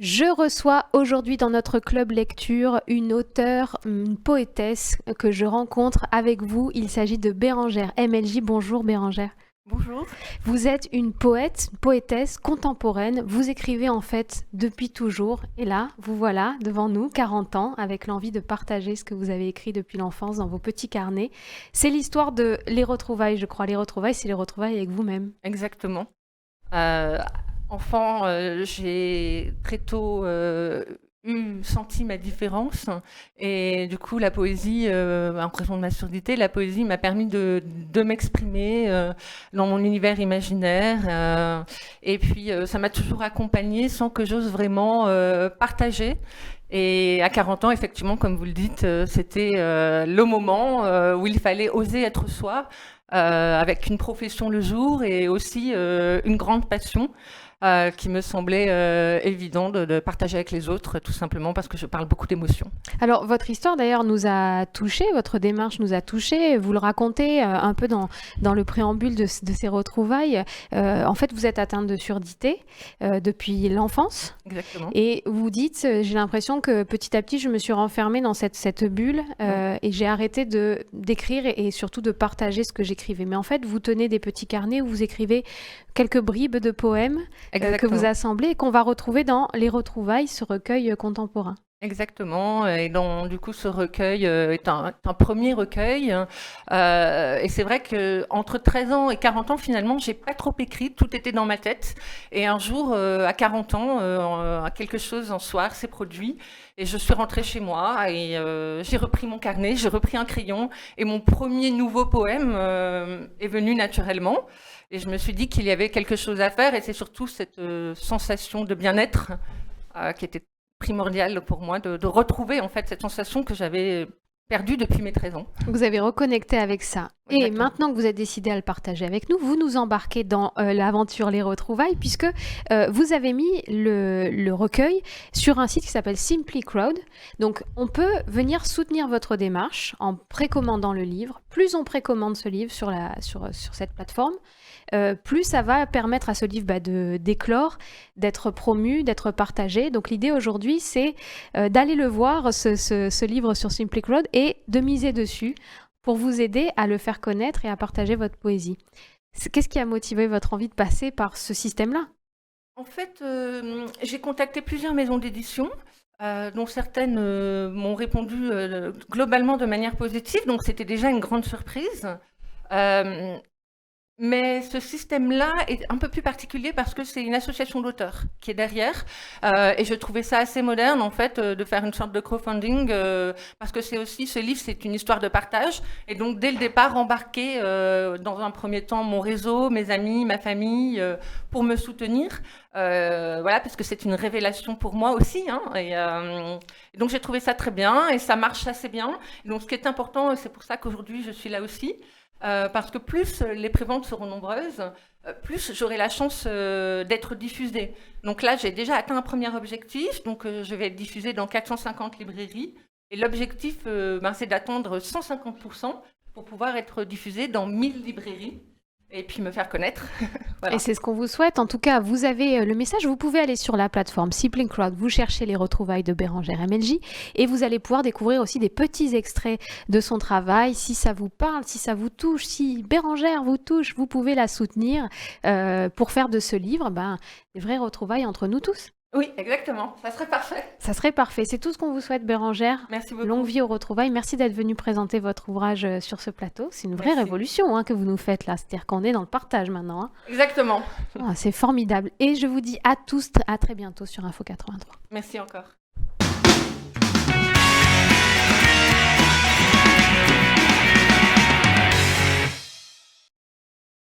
Je reçois aujourd'hui dans notre club lecture une auteure, une poétesse que je rencontre avec vous. Il s'agit de Bérangère MLJ. Bonjour Bérangère. Bonjour. Vous êtes une poète, poétesse contemporaine. Vous écrivez en fait depuis toujours. Et là, vous voilà devant nous, 40 ans, avec l'envie de partager ce que vous avez écrit depuis l'enfance dans vos petits carnets. C'est l'histoire de Les Retrouvailles, je crois. Les Retrouvailles, c'est les retrouvailles avec vous-même. Exactement. Euh, Enfant, j'ai très tôt senti ma différence et du coup la poésie, en raison de ma surdité, la poésie m'a permis de m'exprimer dans mon univers imaginaire et puis ça m'a toujours accompagnée sans que j'ose vraiment partager. Et à 40 ans, effectivement, comme vous le dites, c'était le moment où il fallait oser être soi, avec une profession le jour et aussi une grande passion qui me semblait évident de partager avec les autres, tout simplement parce que je parle beaucoup d'émotions. Alors, votre histoire d'ailleurs nous a touchés, votre démarche nous a touchés. Vous le racontez un peu dans le préambule de ces retrouvailles. En fait, vous êtes atteinte de surdité depuis l'enfance. Exactement. Et vous dites, j'ai l'impression que petit à petit, je me suis renfermée dans cette bulle et j'ai arrêté d'écrire et surtout de partager ce que j'écrivais. Mais en fait, vous tenez des petits carnets où vous écrivez quelques bribes de poèmes que vous assemblez et qu'on va retrouver dans Les Retrouvailles, ce recueil contemporain. Exactement. Et donc, du coup, ce recueil est un premier recueil. Et c'est vrai que entre 13 ans et 40 ans, finalement, j'ai pas trop écrit. Tout était dans ma tête. Et un jour, à 40 ans, quelque chose un soir s'est produit. Et je suis rentrée chez moi et j'ai repris mon carnet, j'ai repris un crayon. Et mon premier nouveau poème est venu naturellement. Et je me suis dit qu'il y avait quelque chose à faire. Et c'est surtout cette sensation de bien-être qui était primordial pour moi de retrouver en fait cette sensation que j'avais perdue depuis mes 13 ans. Vous avez reconnecté avec ça. Exactement. Et maintenant que vous êtes décidé à le partager avec nous, vous nous embarquez dans l'aventure Les Retrouvailles, puisque vous avez mis le recueil sur un site qui s'appelle Simply Crowd. Donc, on peut venir soutenir votre démarche en précommandant le livre. Plus on précommande ce livre sur cette plateforme, plus ça va permettre à ce livre d'éclore, d'être promu, d'être partagé. Donc l'idée aujourd'hui, c'est d'aller le voir, ce livre sur Simply Crowd, et de miser dessus pour vous aider à le faire connaître et à partager votre poésie. Qu'est-ce qui a motivé votre envie de passer par ce système-là ? En fait, j'ai contacté plusieurs maisons d'édition, dont certaines m'ont répondu globalement de manière positive, donc c'était déjà une grande surprise. Mais ce système-là est un peu plus particulier parce que c'est une association d'auteurs qui est derrière. Et je trouvais ça assez moderne, en fait, de faire une sorte de crowdfunding, parce que c'est aussi, ce livre, c'est une histoire de partage. Et donc, dès le départ, embarquer dans un premier temps mon réseau, mes amis, ma famille, pour me soutenir. Voilà, parce que c'est une révélation pour moi aussi. Hein, et donc, j'ai trouvé ça très bien et ça marche assez bien. Et donc, ce qui est important, et c'est pour ça qu'aujourd'hui, je suis là aussi, parce que plus les préventes seront nombreuses, plus j'aurai la chance d'être diffusée. Donc là, j'ai déjà atteint un premier objectif, donc je vais être diffusée dans 450 librairies. Et l'objectif, c'est d'atteindre 150% pour pouvoir être diffusée dans 1000 librairies et puis me faire connaître. Voilà. Et c'est ce qu'on vous souhaite. En tout cas, vous avez le message. Vous pouvez aller sur la plateforme Simply Crowd, vous cherchez Les Retrouvailles de Bérangère MLJ et vous allez pouvoir découvrir aussi des petits extraits de son travail. Si ça vous parle, si ça vous touche, si Bérangère vous touche, vous pouvez la soutenir pour faire de ce livre des vraies retrouvailles entre nous tous. Oui, exactement. Ça serait parfait. Ça serait parfait. C'est tout ce qu'on vous souhaite, Bérangère. Merci beaucoup. Longue vie aux retrouvailles. Merci d'être venue présenter votre ouvrage sur ce plateau. C'est une vraie révolution que vous nous faites là. C'est-à-dire qu'on est dans le partage maintenant. Exactement. C'est formidable. Et je vous dis à tous, à très bientôt sur Info 83. Merci encore.